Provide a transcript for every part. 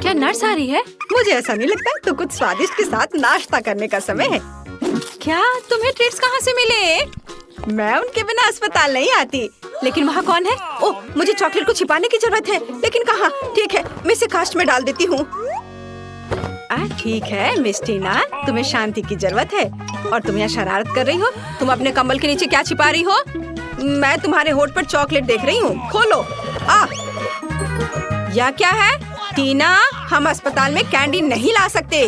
क्या नर्स आ रही है? मुझे ऐसा नहीं लगता, तो कुछ स्वादिष्ट के साथ नाश्ता करने का समय है। क्या तुम्हें ट्रीट्स कहाँ से मिले? मैं उनके बिना अस्पताल नहीं आती। लेकिन वहाँ कौन है? ओह, मुझे चॉकलेट को छिपाने की जरूरत है, लेकिन कहाँ? ठीक है, मैं इसे कास्ट में डाल देती हूँ। ठीक है मिस टीना, तुम्हें शांति की जरूरत है और तुम यहाँ शरारत कर रही हो। तुम अपने कंबल के नीचे क्या छिपा रही हो? मैं तुम्हारे होठ पर चॉकलेट देख रही हूँ, खोलो। यह क्या है? टीना, हम अस्पताल में कैंडी नहीं ला सकते।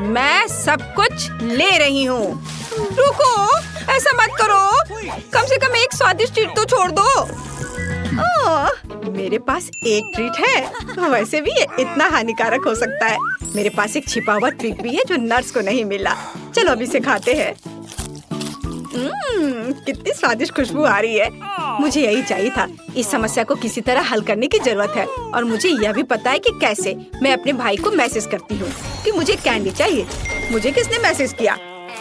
मैं सब कुछ ले रही हूँ। रुको, ऐसा मत करो, कम से कम एक स्वादिष्ट ट्रीट तो छोड़ दो। मेरे पास एक ट्रीट है, वैसे भी ये इतना हानिकारक हो सकता है। मेरे पास एक छिपा हुआ ट्रीट भी है जो नर्स को नहीं मिला। चलो अभी इसे खाते हैं। कितनी स्वादिष्ट खुशबू आ रही है। मुझे यही चाहिए था। इस समस्या को किसी तरह हल करने की जरूरत है और मुझे यह भी पता है कि कैसे। मैं अपने भाई को मैसेज करती हूँ कि मुझे कैंडी चाहिए। मुझे किसने मैसेज किया?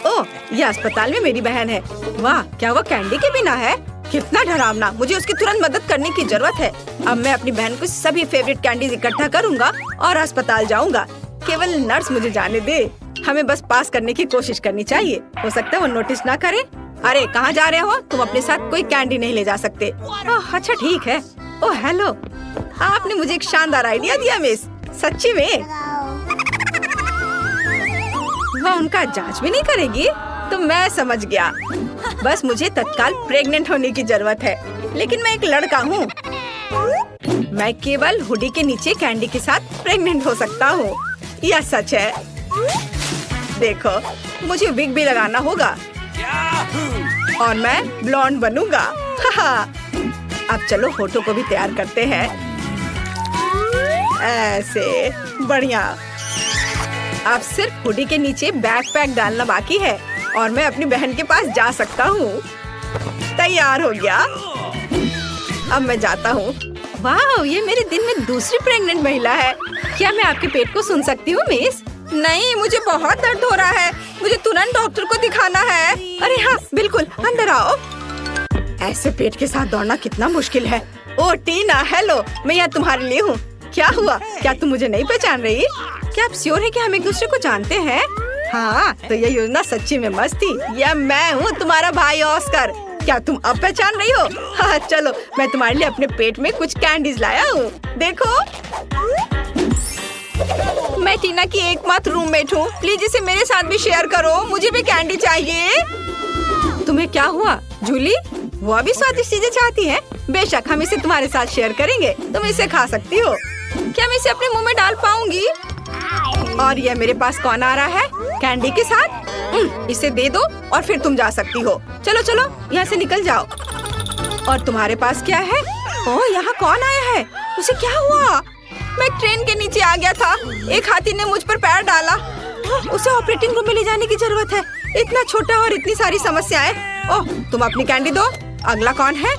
ओह, यह अस्पताल में मेरी बहन है। वाह, क्या वो कैंडी के बिना है? कितना डरावना। मुझे उसकी तुरंत मदद करने की जरूरत है। अब मैं अपनी बहन को सभी फेवरेट कैंडीज इकट्ठा करूँगा और अस्पताल जाऊँगा। केवल नर्स मुझे जाने दे। हमें बस पास करने की कोशिश करनी चाहिए। हो सकता है वो नोटिस ना करे। अरे कहाँ जा रहे हो? तुम अपने साथ कोई कैंडी नहीं ले जा सकते। ओह अच्छा ठीक है। ओह हेलो, आपने मुझे एक शानदार आइडिया दिया मिस। सच्ची में? वह उनका जांच भी नहीं करेगी? तो मैं समझ गया। बस मुझे तत्काल प्रेग्नेंट होने की जरूरत है। लेकिन मैं एक लड़का हूँ। मैं केवल हुडी के नीचे कैंडी के साथ प्रेग्नेंट हो सकता हूँ। यह सच है। देखो, मुझे विग भी लगाना होगा और मैं ब्लॉन्ड बनूंगा। अब चलो होठों को भी तैयार करते हैं। ऐसे बढ़िया। अब सिर्फ हुडी के नीचे बैकपैक डालना बाकी है और मैं अपनी बहन के पास जा सकता हूँ। तैयार हो गया। अब मैं जाता हूँ। वाह, ये मेरे दिन में दूसरी प्रेग्नेंट महिला है। क्या मैं आपके पेट को सुन सकती हूँ मिस? नहीं, मुझे बहुत दर्द हो रहा है। मुझे तुरंत डॉक्टर को दिखाना है। अरे हाँ बिल्कुल, अंदर आओ। ऐसे पेट के साथ दौड़ना कितना मुश्किल है। ओह टीना, हेलो, मैं यहाँ तुम्हारे लिए हूँ। क्या हुआ? क्या तुम मुझे नहीं पहचान रही? क्या आप श्योर है कि हम एक दूसरे को जानते हैं? हाँ, तो ये योजना सच्ची में मस्त थी। यह मैं हूँ, तुम्हारा भाई ऑस्कर। क्या तुम अब पहचान रही हो? हाँ चलो, मैं तुम्हारे लिए अपने पेट में कुछ कैंडीज लाया हूँ। देखो, मैं टीना की एकमात्र रूममेट हूँ। प्लीज इसे मेरे साथ भी शेयर करो। मुझे भी कैंडी चाहिए। तुम्हें क्या हुआ जूली? वो भी स्वादिष्ट चीजें चाहती है। बेशक, हम इसे तुम्हारे साथ शेयर करेंगे। तुम इसे खा सकती हो। क्या मैं इसे अपने मुंह में डाल पाऊंगी? और यह मेरे पास कौन आ रहा है कैंडी के साथ? इसे दे दो और फिर तुम जा सकती हो। चलो चलो, यहाँ से निकल जाओ। और तुम्हारे पास क्या है? ओह, यहाँ कौन आया है? उसे क्या हुआ? मैं ट्रेन के नीचे आ गया था। एक हाथी ने मुझ पर पैर डाला। उसे ऑपरेटिंग रूम में ले जाने की जरूरत है। इतना छोटा और इतनी सारी समस्याएं। ओह, तुम अपनी कैंडी दो। अगला कौन है?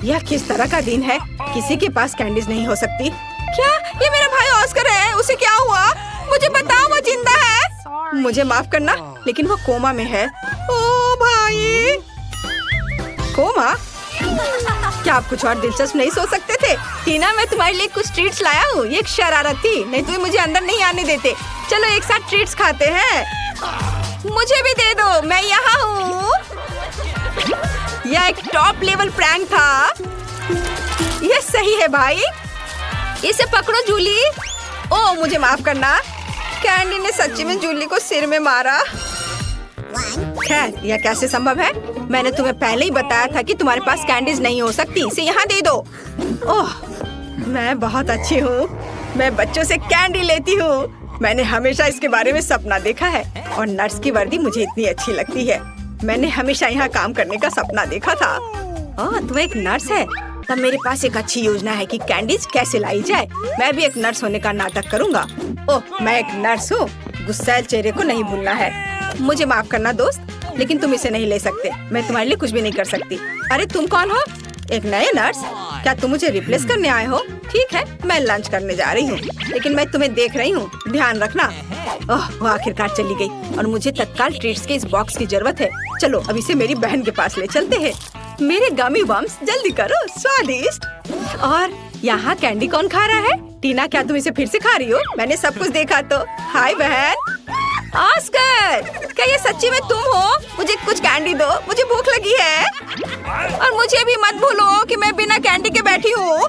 यह किस तरह का दिन है? किसी के पास कैंडीज नहीं हो सकती। क्या ये मेरा भाई ऑस्कर है? उसे क्या हुआ? मुझे बताओ, वो जिंदा है? मुझे माफ करना, लेकिन वो कोमा में है। ओ भाई, कोमा? क्या आप कुछ और दिलचस्प नहीं सोच सकते थे? टीना, मैं तुम्हारे लिए कुछ ट्रीट्स लाया हूँ। ये एक शरारत थी, नहीं तो मुझे अंदर नहीं आने देते। चलो एक साथ ट्रीट्स खाते हैं। मुझे भी दे दो, मैं यहाँ हूँ। यह एक टॉप लेवल प्रैंक था। यह सही है भाई। इसे पकड़ो जूली। ओह, मुझे माफ करना। कैंडी ने सच्ची में जूली को सिर में मारा। खैर, यह कैसे संभव है? मैंने तुम्हें पहले ही बताया था कि तुम्हारे पास कैंडीज नहीं हो सकती। इसे यहाँ दे दो। ओह, मैं बहुत अच्छी हूँ। मैं बच्चों से कैंडी लेती हूँ। मैंने हमेशा इसके बारे में सपना देखा है और नर्स की वर्दी मुझे इतनी अच्छी लगती है। मैंने हमेशा यहाँ काम करने का सपना देखा था। ओह, तू एक नर्स है? तब मेरे पास एक अच्छी योजना है कि कैंडीज कैसे लाई जाए। मैं भी एक नर्स होने का नाटक करूँगा। ओह, मैं एक नर्स हूँ। गुस्सैल चेहरे को नहीं भूलना है। मुझे माफ करना दोस्त, लेकिन तुम इसे नहीं ले सकते। मैं तुम्हारे लिए कुछ भी नहीं कर सकती। अरे तुम कौन हो? एक नए नर्स? क्या तुम मुझे रिप्लेस करने आए हो? ठीक है, मैं लंच करने जा रही हूँ, लेकिन मैं तुम्हें देख रही हूँ, ध्यान रखना। ओह, वो आखिरकार चली गई और मुझे तत्काल ट्रीट्स के इस बॉक्स की जरूरत है। चलो अब इसे मेरी बहन के पास ले चलते हैं। मेरे गमी बम्स, जल्दी करो, स्वादिष्ट। और यहाँ कैंडी कौन खा रहा है? टीना, क्या तुम इसे फिर से खा रही हो? मैंने सब कुछ देखा तो। हाय बहन। ऑस्कर, क्या ये सच्ची में तुम हो? मुझे कुछ कैंडी दो, मुझे भूख लगी है। और मुझे भी मत भूलो कि मैं बिना कैंडी के बैठी हूँ।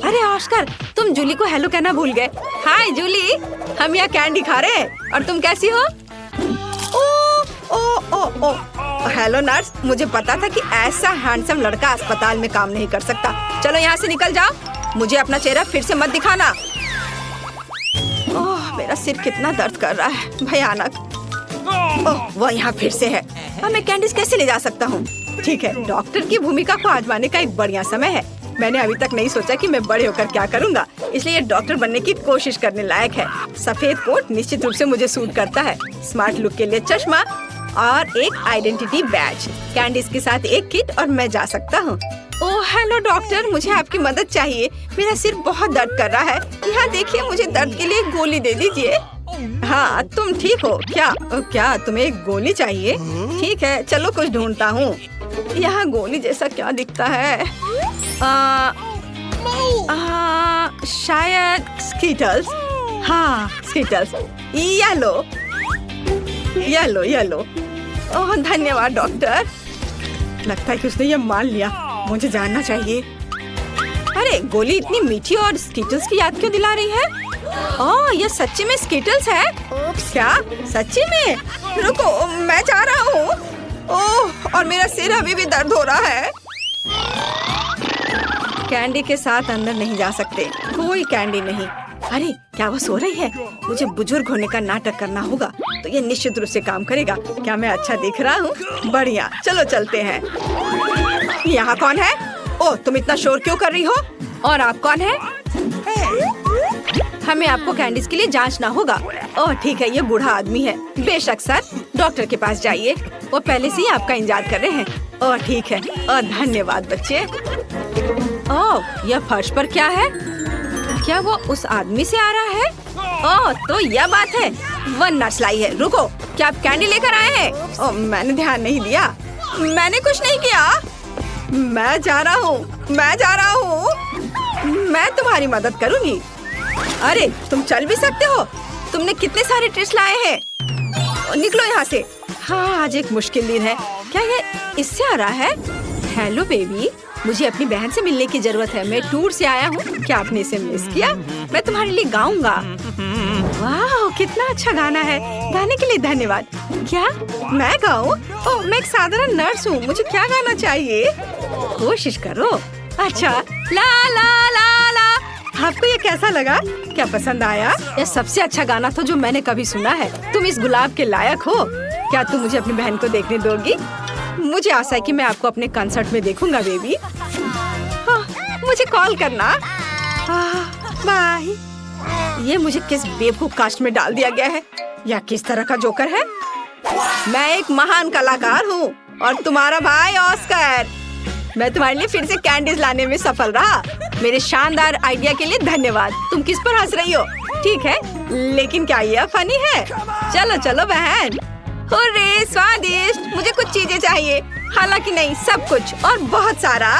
अरे ऑस्कर, तुम जूली को हेलो कहना भूल गए। हाय जूली, हम यहाँ कैंडी खा रहे हैं। और तुम कैसी हो? ओ ओ ओ ओ हेलो नर्स, मुझे पता था कि ऐसा हैंडसम लड़का अस्पताल में काम नहीं कर सकता। चलो यहाँ से निकल जाओ, मुझे अपना चेहरा फिर से मत दिखाना। ओह, मेरा सिर कितना दर्द कर रहा है, भयानक। ओह, वो यहाँ फिर से है। अब मैं कैंडीज कैसे ले जा सकता हूँ? ठीक है, डॉक्टर की भूमिका को आजमाने का एक बढ़िया समय है। मैंने अभी तक नहीं सोचा कि मैं बड़े होकर क्या करूँगा, इसलिए डॉक्टर बनने की कोशिश करने लायक है। सफेद कोट निश्चित रूप से मुझे सूट करता है। स्मार्ट लुक के लिए चश्मा और एक आइडेंटिटी बैज, कैंडीज के साथ एक किट और मैं जा सकता हूँ। ओह हेलो डॉक्टर, मुझे आपकी मदद चाहिए। मेरा सिर बहुत दर्द कर रहा है। यहाँ देखिए, मुझे दर्द के लिए एक गोली दे दीजिए। हाँ, तुम ठीक हो क्या? क्या तुम्हें एक गोली चाहिए? ठीक है, चलो कुछ ढूंढता हूँ। यहाँ गोली जैसा क्या दिखता है? शायद स्कीटल्स। हाँ Skittles. Yellow yellow yellow. Oh धन्यवाद डॉक्टर। लगता है कि उसने ये मान लिया। मुझे जानना चाहिए। अरे गोली इतनी मीठी और स्कीटल्स की याद क्यों दिला रही है? ओह ये सच्ची में स्कीटल्स है? क्या सच्ची में? रुको, मैं जा रहा हूँ। ओह और मेरा सिर अभी भी दर्द हो रहा है। कैंडी के साथ अंदर नहीं जा सकते, कोई कैंडी नहीं। अरे क्या वो सो रही है? मुझे बुजुर्ग होने का नाटक करना होगा, तो ये निश्चित रूप से काम करेगा। क्या मैं अच्छा दिख रहा हूँ? बढ़िया, चलो चलते हैं। यहाँ कौन है? ओह तुम इतना शोर क्यों कर रही हो? और आप कौन है? हमें आपको कैंडीज के लिए जांचना होगा। ओह ठीक है, ये बूढ़ा आदमी है। बेशक सर, डॉक्टर के पास जाइए, वो पहले से ही आपका इंतजार कर रहे हैं। ओह ठीक है, और धन्यवाद बच्चे। ओह यह फर्श पर क्या है? क्या वो उस आदमी से आ रहा है? ओह तो यह बात है, वह नर्स लाई है। रुको, क्या आप कैंडी लेकर आए हैं? ओह मैंने ध्यान नहीं दिया, मैंने कुछ नहीं किया। मैं जा रहा हूँ, मैं जा रहा हूँ। मैं तुम्हारी मदद करूँगी। अरे तुम चल भी सकते हो? तुमने कितने सारे ट्रिक्स लाए हैं? निकलो यहाँ से। हाँ आज एक मुश्किल दिन है। क्या ये इससे आ रहा है? हेलो बेबी, मुझे अपनी बहन से मिलने की जरूरत है। मैं टूर से आया हूँ। क्या आपने इसे मिस किया? मैं तुम्हारे लिए गाऊंगा। वाह कितना अच्छा गाना है, गाने के लिए धन्यवाद। क्या मैं गाऊं? ओह मैं एक साधारण नर्स हूँ, मुझे क्या गाना चाहिए? कोशिश करो। अच्छा ला ला ला ला। आपको ये कैसा लगा? क्या पसंद आया? यह सबसे अच्छा गाना था जो मैंने कभी सुना है। तुम इस गुलाब के लायक हो। क्या तुम मुझे अपनी बहन को देखने दोगी? मुझे आशा है कि मैं आपको अपने कंसर्ट में देखूंगा बेबी। मुझे कॉल करना। बाय। ये मुझे किस बेवकूफ कास्ट में डाल दिया गया है? या किस तरह का जोकर है? मैं एक महान कलाकार हूँ और तुम्हारा भाई ऑस्कर। मैं तुम्हारे लिए फिर से कैंडीज लाने में सफल रहा। मेरे शानदार आइडिया के लिए धन्यवाद। तुम किस पर हंस रही हो? ठीक है, लेकिन क्या ये फनी है? चलो चलो बहन। हुर्रे, स्वादिष्ट। मुझे कुछ चीजें चाहिए, हालांकि नहीं, सब कुछ और बहुत सारा।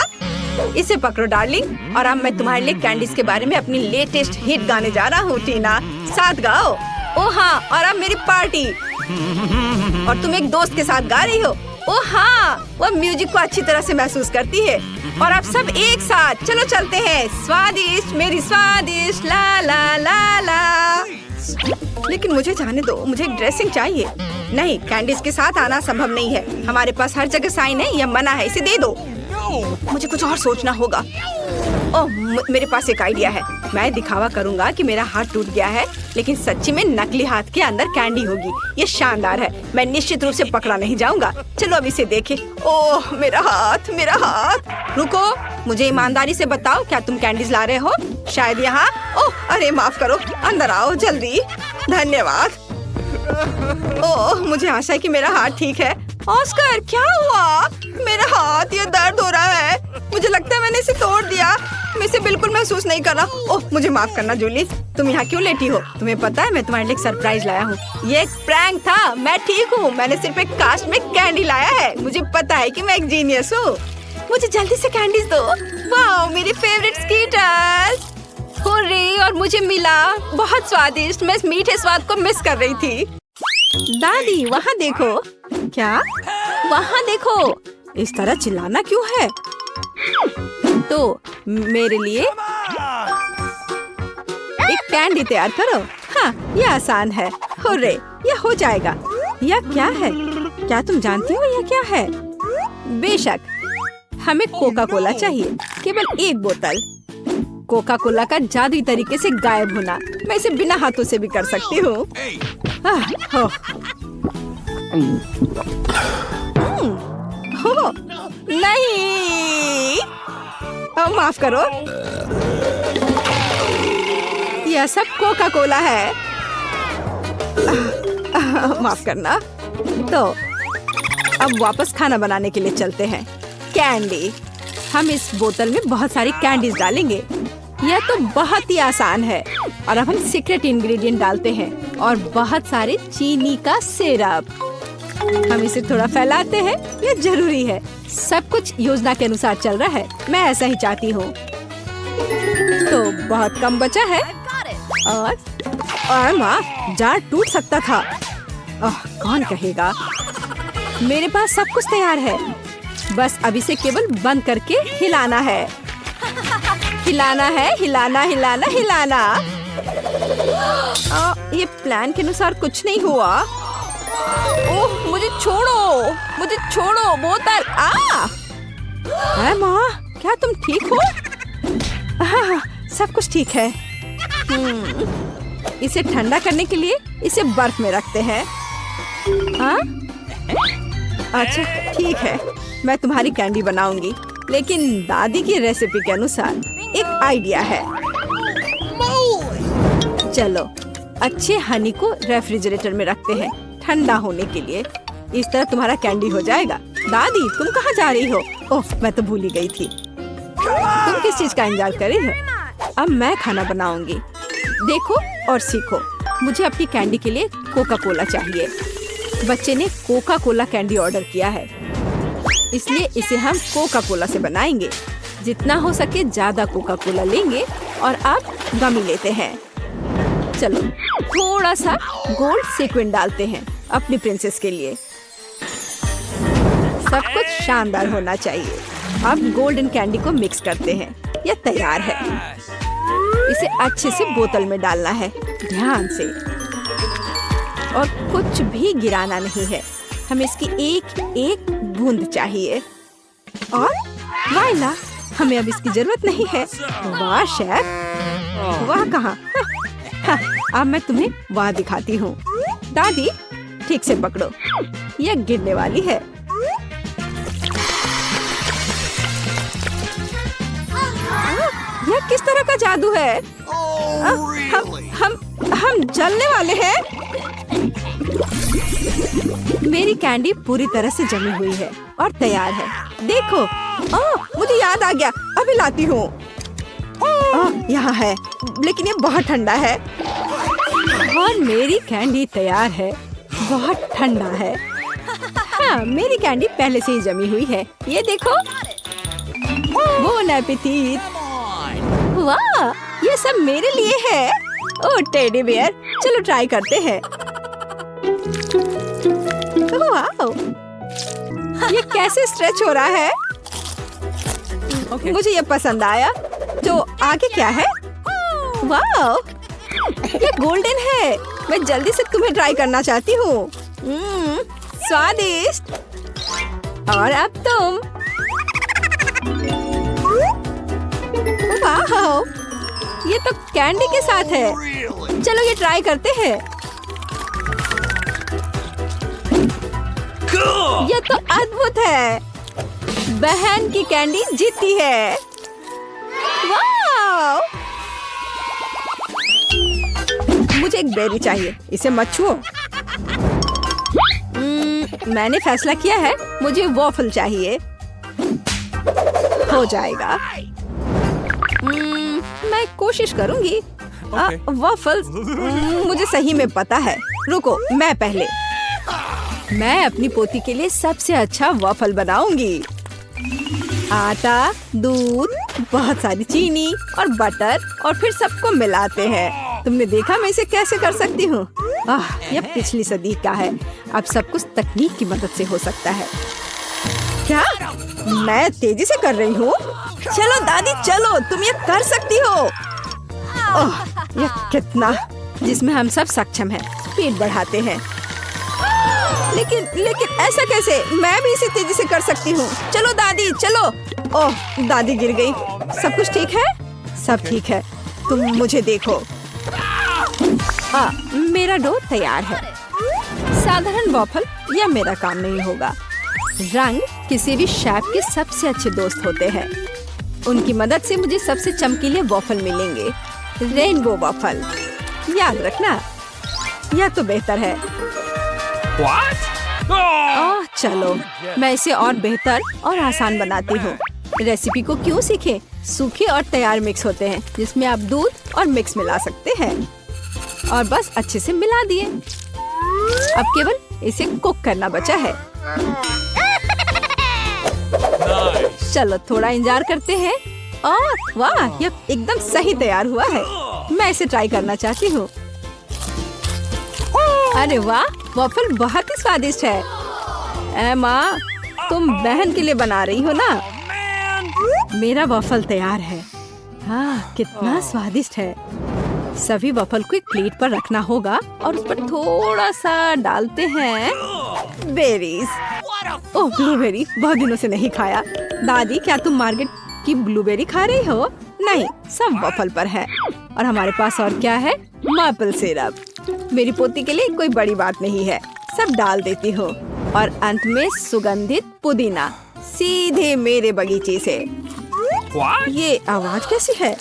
इसे पकड़ो डार्लिंग, और अब मैं तुम्हारे लिए कैंडीज के बारे में अपनी लेटेस्ट हिट गाने जा रहा हूँ। टीना साथ गाओ। ओ हाँ, और अब मेरी पार्टी। और तुम एक दोस्त के साथ गा रही हो। ओ हाँ, वो म्यूजिक को अच्छी तरह से महसूस करती है। और अब सब एक साथ चलो चलते हैं। स्वादिष्ट मेरी स्वादिष्ट, ला ला ला ला। लेकिन मुझे जाने दो, मुझे एक ड्रेसिंग चाहिए। नहीं, कैंडीज के साथ आना संभव नहीं है। हमारे पास हर जगह साइन है, यह मना है, इसे दे दो। मुझे कुछ और सोचना होगा। ओह मेरे पास एक आइडिया है। मैं दिखावा करूंगा कि मेरा हाथ टूट गया है, लेकिन सच्ची में नकली हाथ के अंदर कैंडी होगी। ये शानदार है, मैं निश्चित रूप से पकड़ा नहीं जाऊंगा। चलो अब इसे देखें। ओह मेरा हाथ, मेरा हाथ। रुको, मुझे ईमानदारी से बताओ, क्या तुम कैंडीज ला रहे हो? शायद यहाँ। ओह अरे माफ करो, अंदर आओ जल्दी। धन्यवाद। ओह मुझे आशा है कि मेरा हाथ ठीक है। ऑस्कर क्या हुआ? मेरा हाथ, ये दर्द हो रहा है। मुझे लगता है मैंने इसे तोड़ दिया। मैं इसे बिल्कुल महसूस नहीं कर रहा। ओह मुझे माफ करना जूली, तुम यहाँ क्यों लेटी हो? तुम्हें पता है मैं तुम्हारे लिए एक सरप्राइज लाया हूँ। ये एक प्रैंक था, मैं ठीक हूँ। मैंने सिर्फ एक कास्ट में कैंडी लाया है। मुझे पता है कि मैं एक जीनियस हूँ। मुझे जल्दी से कैंडीज दो। वाह मेरी फेवरेट स्कीटर्स। हुर्रे, और मुझे मिला। बहुत स्वादिष्ट। मैं इस मीठे स्वाद को मिस कर रही थी। दादी वहाँ देखो। क्या? वहाँ देखो। इस तरह चिल्लाना क्यों है? तो मेरे लिए एक कैंडी तैयार करो। हाँ, ये आसान है। हुर्रे, ये हो जाएगा। यह क्या है? क्या तुम जानती हो यह क्या है? बेशक, हमें कोका कोला चाहिए। केवल एक बोतल। कोका कोला का जादुई तरीके से गायब होना। मैं इसे बिना हाथों से भी कर सकती हूँ। नहीं, माफ करो। यह सब कोका कोला है। माफ करना। तो अब वापस खाना बनाने के लिए चलते हैं। कैंडी। हम इस बोतल में बहुत सारी कैंडीज डालेंगे। यह तो बहुत ही आसान है। और अब हम सीक्रेट इंग्रेडिएंट डालते हैं और बहुत सारे चीनी का सिरप। हम इसे थोड़ा फैलाते हैं। यह जरूरी है। सब कुछ योजना के अनुसार चल रहा है। मैं ऐसा ही चाहती हूँ। तो बहुत कम बचा है। और माँ, जार टूट सकता था। कौन कहेगा? मेरे पास सब कुछ तैयार है। बस अब इसे केवल बंद करके हिलाना है। हिलाना है, हिलाना हिलाना हिलाना। ये प्लान के अनुसार कुछ नहीं हुआ। ओह, मुझे छोड़ो, मुझे छोड़ो बोतल। अरे माँ, क्या तुम ठीक हो? हाँ, सब कुछ ठीक है। इसे ठंडा करने के लिए इसे बर्फ में रखते हैं। अच्छा ठीक है, मैं तुम्हारी कैंडी बनाऊंगी, लेकिन दादी की रेसिपी के अनुसार। एक आइडिया है। चलो, अच्छे हनी को रेफ्रिजरेटर में रखते हैं ठंडा होने के लिए। इस तरह तुम्हारा कैंडी हो जाएगा। दादी, तुम कहाँ जा रही हो? ओह, मैं तो भूल ही गई थी। तुम किस चीज का इंतजार कर रही हो? अब मैं खाना बनाऊंगी। देखो और सीखो। मुझे अपनी कैंडी के लिए कोका कोला चाहिए। बच्चे ने कोका कोला कैंडी ऑर्डर किया है, इसलिए इसे हम कोका कोला से बनाएंगे। जितना हो सके ज्यादा कोका कोला लेंगे और अब गमी लेते हैं। चलो, थोड़ा सा गोल्ड सीक्वेंस डालते हैं अपनी प्रिंसेस के लिए। सब कुछ शानदार होना चाहिए। अब गोल्डन कैंडी को मिक्स करते हैं। यह तैयार है। इसे अच्छे से बोतल में डालना है, ध्यान से। और कुछ भी गिराना नहीं है। हमें इसकी एक एक बूंद चाहिए। और वाइला, हमें अब इसकी जरूरत नहीं है। वाह शेफ, वाह कहाँ? अब मैं तुम्हें वाह दिखाती हूँ। दादी, ठीक से पकड़ो, यह गिरने वाली है। यह किस तरह का जादू है? हम जलने वाले हैं। मेरी कैंडी पूरी तरह से जमी हुई है और तैयार है। देखो, मुझे याद आ गया, अभी लाती हूँ। यहाँ है, लेकिन ये बहुत ठंडा है। और मेरी कैंडी तैयार है। बहुत ठंडा है। हाँ, मेरी कैंडी पहले से ही जमी हुई है। ये देखो। Bone appétit. वाह, ये सब मेरे लिए है। ओह टेडी बियर, चलो ट्राई करते हैं। वाह, ये कैसे स्ट्रेच हो रहा है? मुझे ये पसंद आया। तो आगे क्या है? वाह, ये गोल्डन है। मैं जल्दी से तुम्हें ट्राई करना चाहती हूँ। स्वादिष्ट। और अब तुम। वाह, ये तो कैंडी के साथ है। चलो ये ट्राई करते हैं। ये तो अद्भुत है। बहन की कैंडी जीती है। वाह! मुझे एक बेरी चाहिए, इसे मत छुओ। मैंने फैसला किया है, मुझे वॉफल चाहिए। हो जाएगा। मैं कोशिश करूंगी। वॉफल्स मुझे सही में पता है। रुको, मैं पहले। मैं अपनी पोती के लिए सबसे अच्छा वॉफल बनाऊंगी। आटा, दूध, बहुत सारी चीनी और बटर और फिर सबको मिलाते हैं। तुमने देखा मैं इसे कैसे कर सकती हूँ? यह पिछली सदी का है। अब सब कुछ तकनीक की मदद से हो सकता है। क्या मैं तेजी से कर रही हूँ? चलो दादी चलो, तुम ये कर सकती हो। यह कितना जिसमें हम सब सक्षम हैं। स्पीड बढ़ाते हैं। लेकिन ऐसा कैसे? मैं भी इसे तेजी से कर सकती हूँ। चलो दादी चलो। ओह दादी गिर गई। सब कुछ ठीक है? सब ठीक है। तुम मुझे देखो। मेरा डो तैयार है। साधारण वॉफल यह मेरा काम नहीं होगा। रंग किसी भी शेफ के सबसे अच्छे दोस्त होते हैं। उनकी मदद से मुझे सबसे चमकीले वॉफल मिलेंगे। Rainbow waffle. याद रखना, यह तो बेहतर है। चलो मैं इसे और बेहतर और आसान बनाती हूँ। रेसिपी को क्यों सीखें? सूखे और तैयार मिक्स होते हैं जिसमें आप दूध और मिक्स मिला सकते हैं और बस अच्छे से मिला दिए। अब केवल इसे कुक करना बचा है। चलो थोड़ा इंतजार करते हैं। वाह, यह एकदम सही तैयार हुआ है। मैं इसे ट्राई करना चाहती हूँ। अरे वाह, वॉफल बहुत ही स्वादिष्ट है। माँ, तुम बहन के लिए बना रही हो ना? मेरा वॉफल तैयार है। कितना स्वादिष्ट है। सभी वॉफल को एक प्लेट पर रखना होगा और उस पर थोड़ा सा डालते हैं बेरीज। ओह ब्लूबेरी, बहुत दिनों से नहीं खाया। दादी, क्या तुम मार्केट की ब्लूबेरी खा रही हो? नहीं, सब वॉफल पर है। और हमारे पास और क्या है? Maple syrup. मेरी पोती के लिए कोई बड़ी बात नहीं है। सब डाल देती हूँ और अंत में सुगंधित पुदीना सीधे मेरे बगीचे से। ये आवाज कैसी है?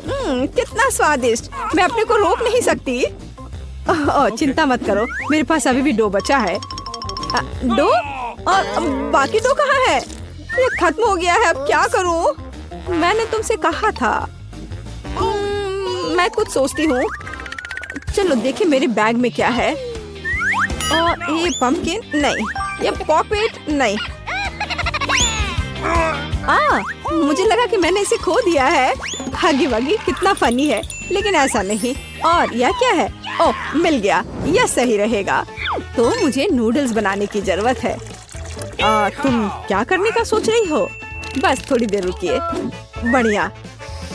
कितना स्वादिष्ट। मैं अपने को रोक नहीं सकती। चिंता मत करो, मेरे पास अभी भी डो बचा है। डो? और बाकी डो कहाँ है? ये खत्म हो गया है। अब क्या करूँ? मैंने तुमसे कहा था। मैं कुछ सोचती हूँ। चलो देखें मेरे बैग में क्या है। ये पंपकिन नहीं, ये पॉपेट नहीं। मुझे लगा कि मैंने इसे खो दिया है। हगी वगी, कितना फनी है, लेकिन ऐसा नहीं। और यह क्या है? ओह मिल गया, यह सही रहेगा। तो मुझे नूडल्स बनाने की जरूरत है। तुम क्या करने का सोच रही हो? बस थोड़ी देर रुकिए। बढ़िया,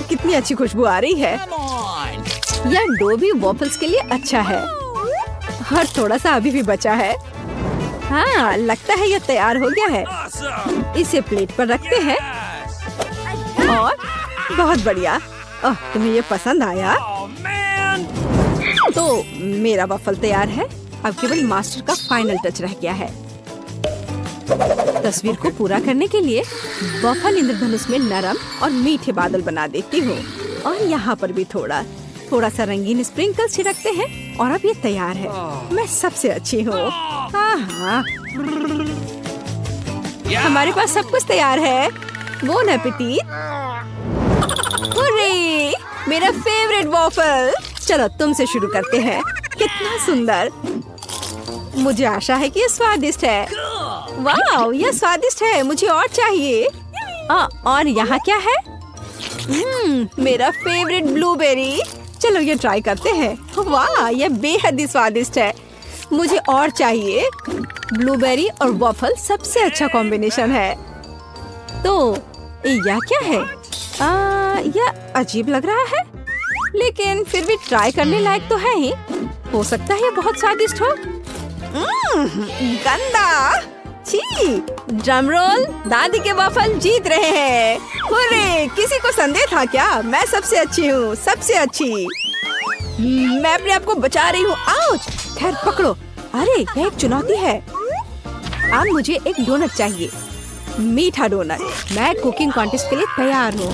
कितनी अच्छी खुशबू आ रही है। यह डो भी वॉफल्स के लिए अच्छा है। हर थोड़ा सा अभी भी बचा है। लगता है यह तैयार हो गया है। इसे प्लेट पर रखते हैं। और बहुत बढ़िया। तुम्हें ये पसंद आया? तो मेरा वॉफल तैयार है। अब केवल मास्टर का फाइनल टच रह गया है। तस्वीर को पूरा करने के लिए वॉफल इंद्रधनुष में नरम और मीठे बादल बना देती हूँ। और यहाँ पर भी थोड़ा सा रंगीन स्प्रिंकल छिड़कते हैं और अब ये तैयार है। मैं सबसे अच्छी हूँ। हमारे पास सब कुछ तैयार है। Bone appétit. हुर्रे, मेरा फेवरेट वॉफल। चलो तुमसे शुरू करते हैं। कितना सुंदर। मुझे आशा है कि ये स्वादिष्ट है। वाह, यह स्वादिष्ट है। मुझे और चाहिए। और यहाँ क्या है? मेरा फेवरेट ब्लूबेरी। चलो ये ट्राई करते हैं। वाह, यह बेहद ही स्वादिष्ट है। मुझे और चाहिए। ब्लूबेरी और वॉफल सबसे अच्छा कॉम्बिनेशन है। तो यह क्या है? यह अजीब लग रहा है, लेकिन फिर भी ट्राई करने लायक तो है ही। हो सकता है ये बहुत स्वादिष्ट हो। गंदा। छी, ड्रम रोल। दादी के वॉफल जीत रहे हैं। हुर्रे, किसी को संदेह था क्या? मैं सबसे अच्छी हूँ, सबसे अच्छी। मैं अपने आप को बचा रही हूँ। आउच! खैर पकड़ो। अरे यह एक चुनौती है। अब मुझे एक डोनट चाहिए। मीठा डोनट। मैं कुकिंग कॉन्टेस्ट के लिए तैयार हूँ।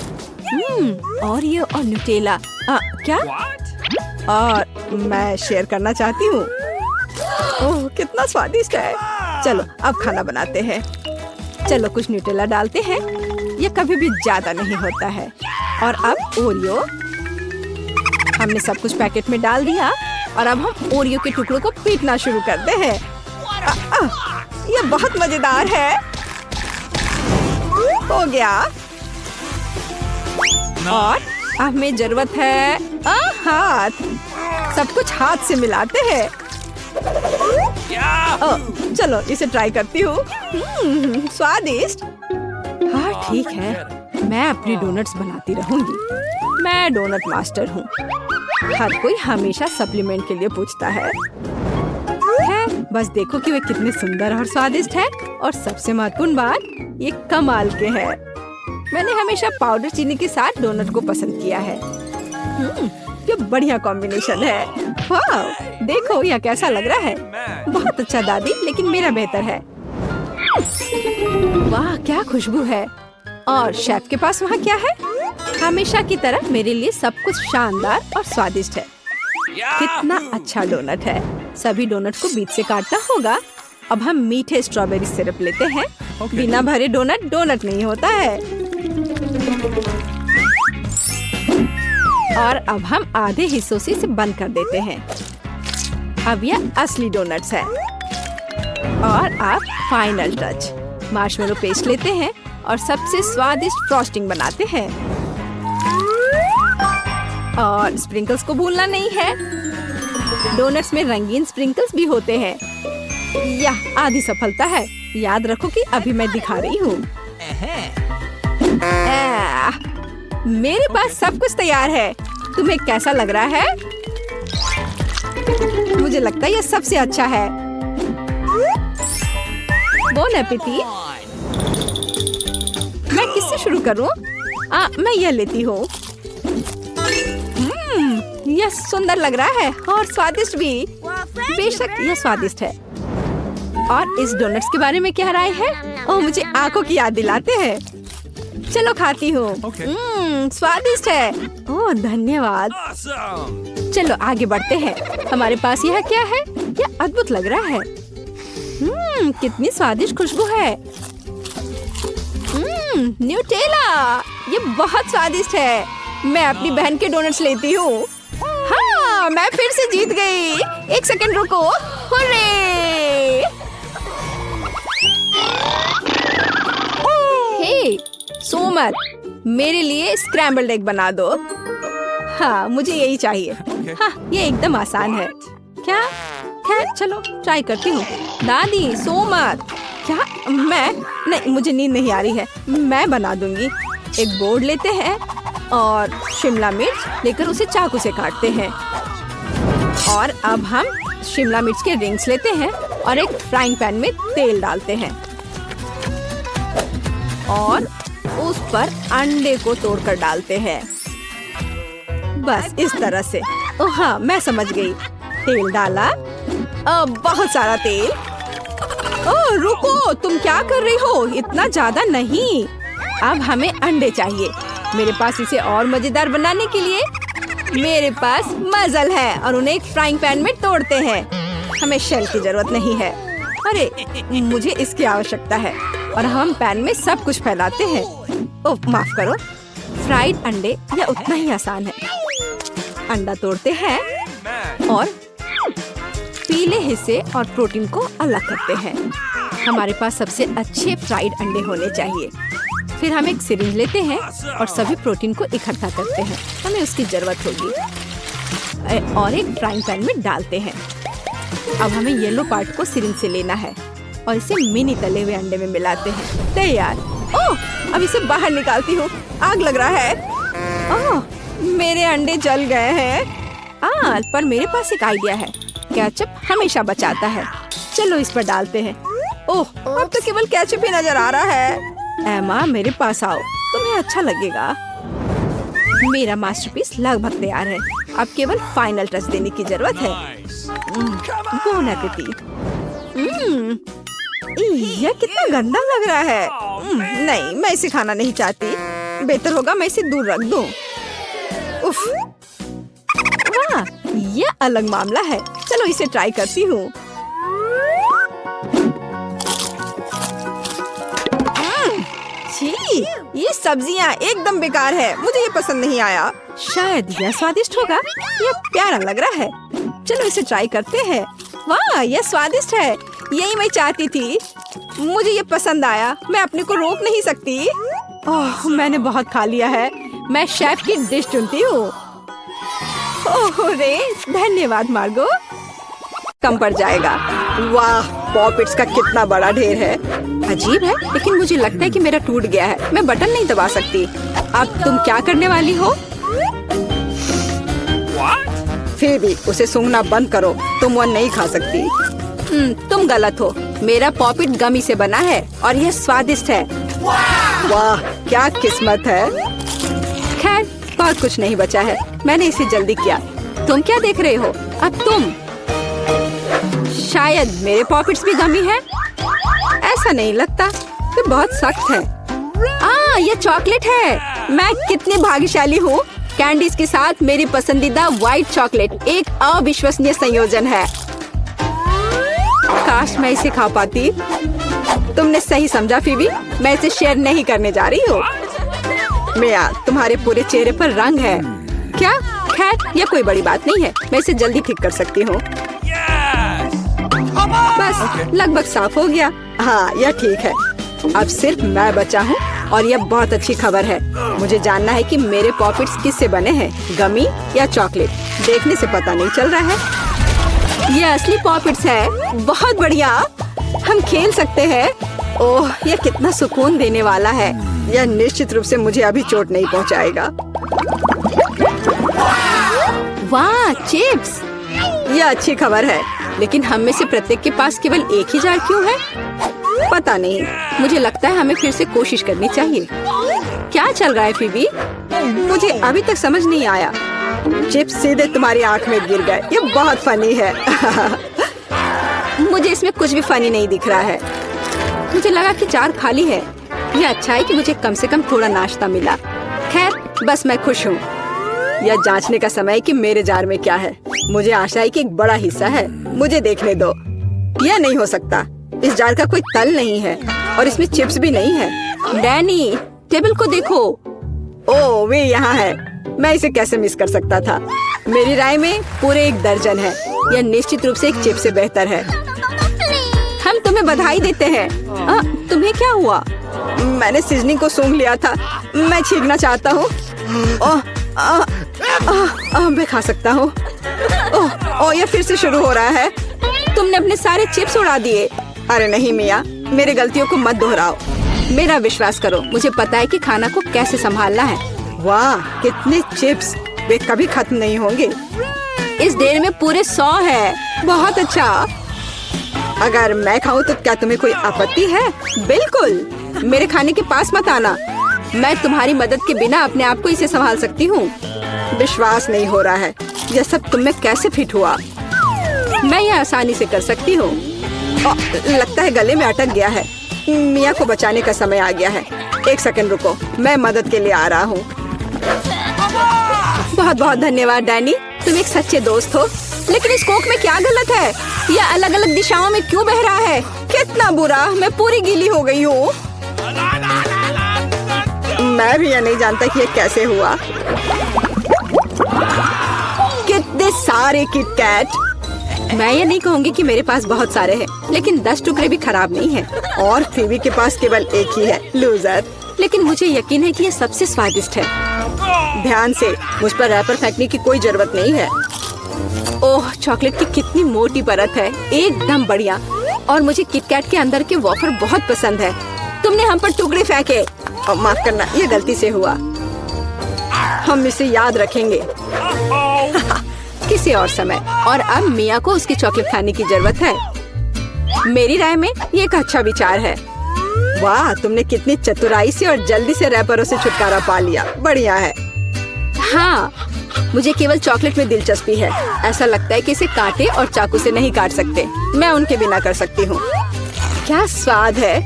और ये और न्यूटेला। क्या? और मैं शेयर करना चाहती हूँ। ओह कितना स्वादिष्ट है। चलो अब खाना बनाते हैं। चलो कुछ न्यूटेला डालते हैं। ये कभी भी ज्यादा नहीं होता है। और अब ओरियो। हमने सब कुछ पैकेट में डाल दिया और अब हम ओरियो के टुकड़ों को पीटना शुरू करते हैं। ये बहुत मजेदार है। हो गया। और अब हमें जरूरत है हाथ। सब कुछ हाथ से मिलाते हैं। चलो इसे ट्राई करती हूँ। स्वादिष्ट। हाँ ठीक है, मैं अपनी डोनट्स बनाती रहूंगी। मैं डोनट मास्टर हूँ। हर कोई हमेशा सप्लीमेंट के लिए पूछता है। बस देखो कि वे कितने सुंदर और स्वादिष्ट है। और सबसे महत्वपूर्ण बात, ये कमाल के हैं। मैंने हमेशा पाउडर चीनी के साथ डोनट को पसंद किया है। ये बढ़िया कॉम्बिनेशन है। वाह, देखो यह कैसा लग रहा है। बहुत अच्छा दादी, लेकिन मेरा बेहतर है। वाह क्या खुशबू है। और शेफ के पास वहाँ क्या है? हमेशा की तरह मेरे लिए सब कुछ शानदार और स्वादिष्ट है। कितना अच्छा डोनट है। सभी डोनट को बीच से काटना होगा। अब हम मीठे स्ट्रॉबेरी सिरप लेते हैं। बिना भरे डोनट डोनट नहीं होता है। और अब हम आधे हिस्सों से इसे बंद कर देते हैं। अब यह असली डोनट्स है। और अब फाइनल टच, मार्शमेलो पेस्ट लेते हैं और सबसे स्वादिष्ट फ्रॉस्टिंग बनाते हैं। और स्प्रिंकल्स को भूलना नहीं है। डोनट्स में रंगीन स्प्रिंकल्स भी होते हैं। यह आधी सफलता है। याद रखो कि अभी मैं दिखा रही हूँ। मेरे पास सब कुछ तैयार है। तुम्हें कैसा लग रहा है? मुझे लगता है यह सबसे अच्छा है। बोन एपेटी। मैं किससे शुरू करूं? मैं यह लेती हूँ। यह सुंदर लग रहा है और स्वादिष्ट भी। बेशक यह स्वादिष्ट है। और इस डोनट्स के बारे में क्या राय है? ओह, मुझे आंखों की याद दिलाते हैं। चलो खाती हूँ। स्वादिष्ट है। ओह धन्यवाद। चलो आगे बढ़ते हैं। हमारे पास यह क्या है? यह अद्भुत लग रहा है। कितनी स्वादिष्ट खुशबू है। न्यूटेला। ये बहुत स्वादिष्ट है। मैं अपनी बहन के डोनट्स लेती हूँ। हाँ, मैं फिर से जीत गई। एक सेकंड रुको। हुर्रे! हे, सोमर, मेरे लिए स्क्रैम्बल्ड एग बना दो। हाँ, मुझे यही चाहिए। हाँ, ये एकदम आसान है। क्या? खैर चलो ट्राई करती हूँ। दादी, सोमर। क्या? मैं? नहीं, मुझे नींद नहीं आ रही है। मैं बना दूंगी। एक बोर्ड लेते हैं और शिमला मिर्च लेकर उसे चाकू से काटते हैं। और अब हम शिमला मिर्च के रिंग्स लेते हैं और एक फ्राइंग पैन में तेल डालते हैं और उस पर अंडे को तोड़कर डालते हैं। बस इस तरह से। ओह हाँ, मैं समझ गई। तेल डाला। बहुत सारा तेल। ओह रुको, तुम क्या कर रही हो? इतना ज्यादा नहीं। अब हमें अंडे चाहिए। मेरे पास इसे और मजेदार बनाने के लिए मेरे पास मजल है और उन्हें एक फ्राइंग पैन में तोड़ते हैं। हमें शेल की जरूरत नहीं है। अरे मुझे इसकी आवश्यकता है। और हम पैन में सब कुछ फैलाते हैं। ओह माफ करो। फ्राइड अंडे यह उतना ही आसान है। अंडा तोड़ते हैं और पीले हिस्से और प्रोटीन को अलग करते हैं। हमारे पास सबसे अच्छे फ्राइड अंडे होने चाहिए। फिर हम एक सिरिंज लेते हैं और सभी प्रोटीन को इकट्ठा करते हैं। हमें उसकी जरूरत होगी। और एक फ्राइंग पैन में डालते हैं। अब हमें येलो पार्ट को सिरिंज से लेना है और इसे मिनी तले हुए अंडे में मिलाते हैं। तैयार। ओह, अब इसे बाहर निकालती हूँ। आग लग रहा है। ओह, मेरे अंडे जल गए हैं। पर मेरे पास एक आइडिया है। केचप हमेशा बचाता है। चलो इस पर डालते हैं। ओह, अब तो केवल केचप ही नजर आ रहा है। एमा, मेरे पास आओ, तुम्हें अच्छा लगेगा। मेरा मास्टरपीस लगभग तैयार है। अब केवल फाइनल टच देने की जरूरत है। बोन एपेटी। यह कितना गंदा लग रहा है। नहीं, मैं इसे खाना नहीं चाहती। बेहतर होगा मैं इसे दूर रख दूं। उफ, वाह, यह अलग मामला है। चलो इसे ट्राई करती हूँ। ये सब्जियाँ एकदम बेकार है। मुझे ये पसंद नहीं आया। शायद यह स्वादिष्ट होगा। यह प्यारा लग रहा है। चलो इसे ट्राई करते हैं। वाह, यह स्वादिष्ट है। यही मैं चाहती थी। मुझे ये पसंद आया। मैं अपने को रोक नहीं सकती। ओह, मैंने बहुत खा लिया है। मैं शेफ की डिश चुनती हूँ। ओह रे, धन्यवाद मार्गो। कम पड़ जाएगा। वाह, पॉपिट्स का कितना बड़ा ढेर है। अजीब है, लेकिन मुझे लगता है कि मेरा टूट गया है। मैं बटन नहीं दबा सकती। अब तुम क्या करने वाली हो? फिर भी उसे सूंघना बंद करो, तुम वो नहीं खा सकती। तुम गलत हो। मेरा पॉपिट गमी से बना है और यह स्वादिष्ट है। वाह, क्या किस्मत है। खैर, बहुत कुछ नहीं बचा है। मैंने इसे जल्दी किया। तुम क्या देख रहे हो? अब तुम। शायद मेरे पॉपिट्स भी गमी है। ऐसा नहीं लगता, ये बहुत सख्त है। ये चॉकलेट है। मैं कितनी भाग्यशाली हूँ। कैंडीज के साथ मेरी पसंदीदा व्हाइट चॉकलेट एक अविश्वसनीय संयोजन है। काश मैं इसे खा पाती। तुमने सही समझा फीबी, मैं इसे शेयर नहीं करने जा रही हूँ। मिया, तुम्हारे पूरे चेहरे पर रंग है। क्या? खैर, यह कोई बड़ी बात नहीं है। मैं इसे जल्दी ठीक कर सकती हूँ। बस लगभग साफ हो गया। हाँ, यह ठीक है। अब सिर्फ मैं बचा हूँ और यह बहुत अच्छी खबर है। मुझे जानना है कि मेरे पॉपिट्स किससे बने हैं, गमी या चॉकलेट। देखने से पता नहीं चल रहा है। ये असली पॉपिट्स है। बहुत बढ़िया, हम खेल सकते हैं। ओह, यह कितना सुकून देने वाला है। यह निश्चित रूप से मुझे अभी चोट नहीं पहुंचाएगा। वाह, चिप्स। यह अच्छी खबर है, लेकिन हम में से प्रत्येक के पास केवल एक ही जार क्यों है? पता नहीं। मुझे लगता है हमें फिर से कोशिश करनी चाहिए। क्या चल रहा है फीबी? मुझे अभी तक समझ नहीं आया। चिप्स सीधे तुम्हारी आंख में गिर गए। ये बहुत फनी है। मुझे इसमें कुछ भी फनी नहीं दिख रहा है। मुझे लगा कि जार खाली है। यह अच्छा है कि मुझे कम से कम थोड़ा नाश्ता मिला। खैर, बस मैं खुश हूँ। यह जांचने का समय है कि मेरे जार में क्या है। मुझे आशा है कि एक बड़ा हिस्सा है। मुझे देखने दो। यह नहीं हो सकता। इस जार का कोई तल नहीं है और इसमें चिप्स भी नहीं है। डैनी, टेबल को देखो। ओह, वे यहाँ है। मैं इसे कैसे मिस कर सकता था? मेरी राय में पूरे 1 दर्जन है। यह निश्चित रूप से एक चिप से बेहतर है। हम तुम्हें बधाई देते हैं। तुम्हें क्या हुआ? मैंने सीजनिंग को सूंघ लिया था। मैं छींकना चाहता हूँ। मैं खा सकता हूँ। ओह, यह फिर से शुरू हो रहा है। तुमने अपने सारे चिप्स उड़ा दिए। अरे नहीं मिया, मेरी गलतियों को मत दोहराओ। मेरा विश्वास करो, मुझे पता है कि खाना को कैसे संभालना है। वाह, कितने चिप्स। वे कभी खत्म नहीं होंगे। इस ढेर में पूरे 100 है। बहुत अच्छा। अगर मैं खाऊं तो क्या तुम्हें कोई आपत्ति है? बिल्कुल। मेरे खाने के पास मत आना। मैं तुम्हारी मदद के बिना अपने आप को इसे संभाल सकती हूँ। विश्वास नहीं हो रहा है। यह सब तुम में कैसे फिट हुआ? मैं यह आसानी से कर सकती हूँ। लगता है गले में अटक गया है। मिया को बचाने का समय आ गया है। 1 सेकंड रुको, मैं मदद के लिए आ रहा हूँ। बहुत बहुत धन्यवाद डैनी, तुम एक सच्चे दोस्त हो। लेकिन इस कोक में क्या गलत है? यह अलग अलग दिशाओं में क्यों बह रहा है? कितना बुरा, मैं पूरी गीली हो गई हूँ। मैं भी यह नहीं जानता कि यह कैसे हुआ। कितने सारे किटकैट। मैं ये नहीं कहूँगी कि मेरे पास बहुत सारे हैं, लेकिन 10 टुकड़े भी खराब नहीं हैं। और फीबी के पास केवल एक ही है, लूजर। लेकिन मुझे यकीन है कि ये सबसे स्वादिष्ट है। ध्यान से, मुझ पर रैपर फेंकने की कोई जरूरत नहीं है। ओह, चॉकलेट की कितनी मोटी परत है। एकदम बढ़िया। और मुझे किटकैट के अंदर के वॉफर बहुत पसंद है। तुमने हम पर टुकड़े फेंके। माफ करना, ये गलती से हुआ। हम इसे याद रखेंगे किसी और समय। और अब मिया को उसकी चॉकलेट खाने की जरूरत है। मेरी राय में ये एक अच्छा विचार है। वाह, तुमने कितनी चतुराई से और जल्दी से रैपरों से छुटकारा पा लिया। बढ़िया है। हाँ, मुझे केवल चॉकलेट में दिलचस्पी है। ऐसा लगता है कि इसे कांटे और चाकू से नहीं काट सकते। मैं उनके बिना कर सकती हूँ। क्या स्वाद है।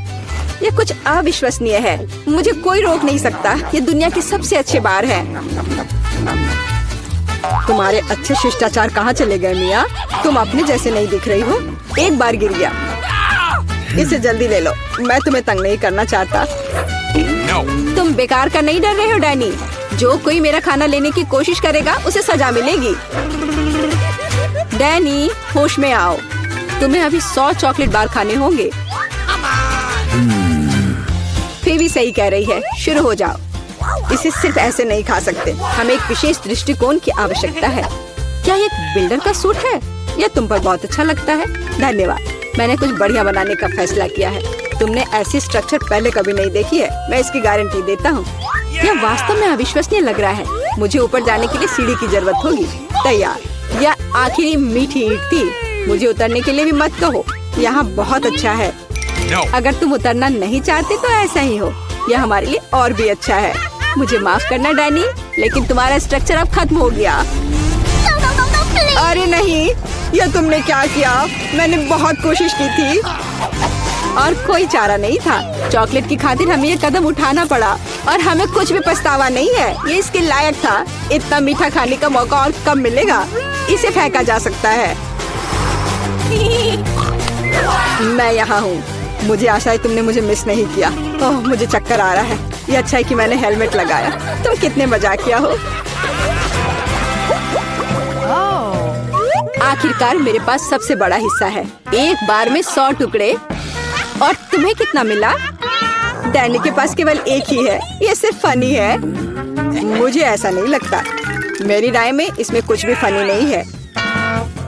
ये कुछ अविश्वसनीय है। मुझे कोई रोक नहीं सकता। ये दुनिया के सबसे अच्छे बार है। तुम्हारे अच्छे शिष्टाचार कहाँ चले गए मिया? तुम अपने जैसे नहीं दिख रही हो। एक बार गिर गया। इसे जल्दी ले लो, मैं तुम्हें तंग नहीं करना चाहता। तुम बेकार का नहीं डर रहे हो डैनी? जो कोई मेरा खाना लेने की कोशिश करेगा उसे सजा मिलेगी। डैनी, होश में आओ। तुम्हें अभी 100 चॉकलेट बार खाने होंगे। फिर भी सही कह रही है। शुरू हो जाओ। इसे सिर्फ ऐसे नहीं खा सकते, हमें एक विशेष दृष्टिकोण की आवश्यकता है। क्या ये एक बिल्डर का सूट है? यह तुम पर बहुत अच्छा लगता है। धन्यवाद, मैंने कुछ बढ़िया बनाने का फैसला किया है। तुमने ऐसी स्ट्रक्चर पहले कभी नहीं देखी है, मैं इसकी गारंटी देता हूँ। यह वास्तव में अविश्वसनीय लग रहा है। मुझे ऊपर जाने के लिए सीढ़ी की जरूरत होगी। तैयार। यह आखिरी मीठी ईंट थी। मुझे उतरने के लिए भी मत कहो। यहाँ बहुत अच्छा है। अगर तुम उतरना नहीं चाहते तो ऐसा ही हो। यह हमारे लिए और भी अच्छा है। मुझे माफ करना डैनी, लेकिन तुम्हारा स्ट्रक्चर अब खत्म हो गया। अरे नहीं, यह तुमने क्या किया? मैंने बहुत कोशिश की थी और कोई चारा नहीं था। चॉकलेट की खातिर हमें ये कदम उठाना पड़ा और हमें कुछ भी पछतावा नहीं है। ये इसके लायक था। इतना मीठा खाने का मौका और कब मिलेगा? इसे फेंका जा सकता है। मैं यहाँ हूँ। मुझे आशा है तुमने मुझे मिस नहीं किया। ओह, मुझे चक्कर आ रहा है। ये अच्छा है कि मैंने हेलमेट लगाया। तुम कितने मजाकिया हो। आखिरकार मेरे पास सबसे बड़ा हिस्सा है। एक बार में 100 टुकड़े। और तुम्हें कितना मिला? डैनी के पास केवल एक ही है। ये सिर्फ फनी है। मुझे ऐसा नहीं लगता। मेरी राय में इसमें कुछ भी फनी नहीं है।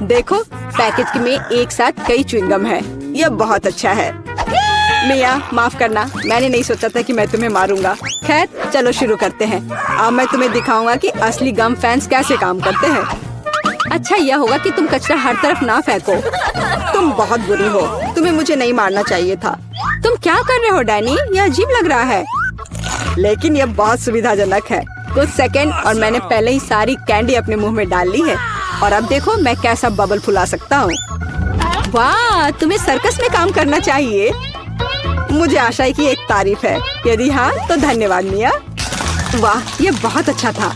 देखो, पैकेज में एक साथ कई च्युइंगम है। यह बहुत अच्छा है। मिया, माफ करना, मैंने नहीं सोचा था कि मैं तुम्हें मारूंगा। खैर, चलो शुरू करते हैं। अब मैं तुम्हें दिखाऊंगा कि असली गम फैंस कैसे काम करते हैं। अच्छा यह होगा कि तुम कचरा हर तरफ ना फेंको। तुम बहुत बुरी हो। तुम्हें मुझे नहीं मारना चाहिए था। तुम क्या कर रहे हो डैनी? यह अजीब लग रहा है, लेकिन यह बहुत सुविधाजनक है। कुछ सेकंड और मैंने पहले ही सारी कैंडी अपने मुंह में डाल ली है। और अब देखो मैं कैसा बबल फुला सकता हूँ। वाह, तुम्हें सर्कस में काम करना चाहिए। मुझे आशा है कि एक तारीफ है। यदि हाँ तो धन्यवाद मिया। वाह, ये बहुत अच्छा था।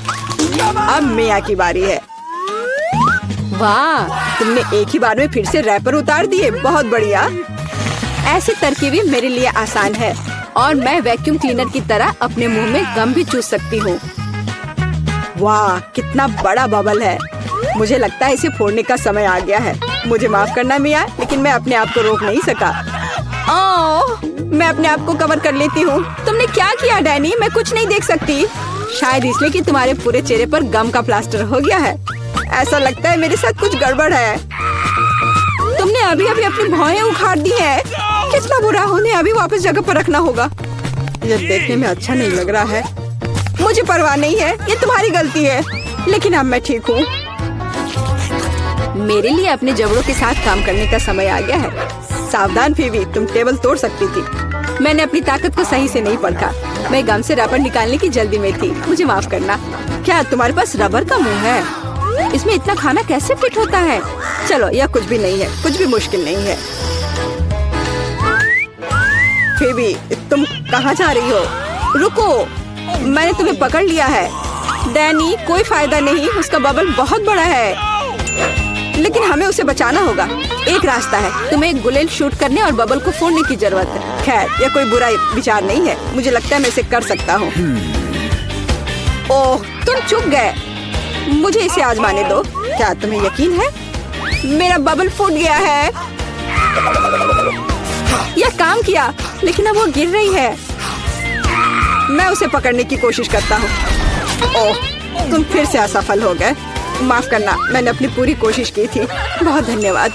अब मिया की बारी है। वाह, तुमने एक ही बार में फिर से रैपर उतार दिए। बहुत बढ़िया। ऐसी तरकीबें मेरे लिए आसान है और मैं वैक्यूम क्लीनर की तरह अपने मुंह में गम भी चूस सकती हूँ। वाह, कितना बड़ा बबल है। मुझे लगता है इसे फोड़ने का समय आ गया है। मुझे माफ करना मिया, लेकिन मैं अपने आप को रोक नहीं सका। ओह, मैं अपने आप को कवर कर लेती हूँ। तुमने क्या किया डैनी? मैं कुछ नहीं देख सकती। शायद इसलिए कि तुम्हारे पूरे चेहरे पर गम का प्लास्टर हो गया है। ऐसा लगता है मेरे साथ कुछ गड़बड़ है। तुमने अभी अभी अपनी भौहें उखाड़ दी हैं। कितना बुरा। उन्हें अभी वापस जगह पर रखना होगा। यह देखने में अच्छा नहीं लग रहा है। मुझे परवाह नहीं है, ये तुम्हारी गलती है। लेकिन अब मैं ठीक हूँ। मेरे लिए अपने जबड़ों के साथ काम करने का समय आ गया है। सावधान फीवी, तुम टेबल तोड़ सकती थी। मैंने अपनी ताकत को सही से नहीं परखा। मैं गम से रबर निकालने की जल्दी में थी। मुझे माफ करना। क्या तुम्हारे पास रबर का मुंह है? इसमें इतना खाना कैसे फिट होता है? चलो, यह कुछ भी नहीं है। कुछ भी मुश्किल नहीं है। फीवी, तुम कहाँ जा रही हो? रुको, मैंने तुम्हें पकड़ लिया है। डैनी, कोई फायदा नहीं। उसका बबल बहुत बड़ा है, लेकिन हमें उसे बचाना होगा। एक रास्ता है। तुम्हें एक गुलेल शूट करने और बबल को फोड़ने की जरूरत है। खैर, यह कोई बुरा विचार नहीं है। मुझे लगता है मैं इसे कर सकता हूँ। ओह, तुम चुप गए। मुझे इसे आजमाने दो। क्या तुम्हें यकीन है? मेरा बबल फूट गया है। यह काम किया, लेकिन अब वो गिर रही है। मैं उसे पकड़ने की कोशिश करता हूँ। ओह, तुम फिर से असफल हो गए। माफ करना, मैंने अपनी पूरी कोशिश की थी। बहुत धन्यवाद।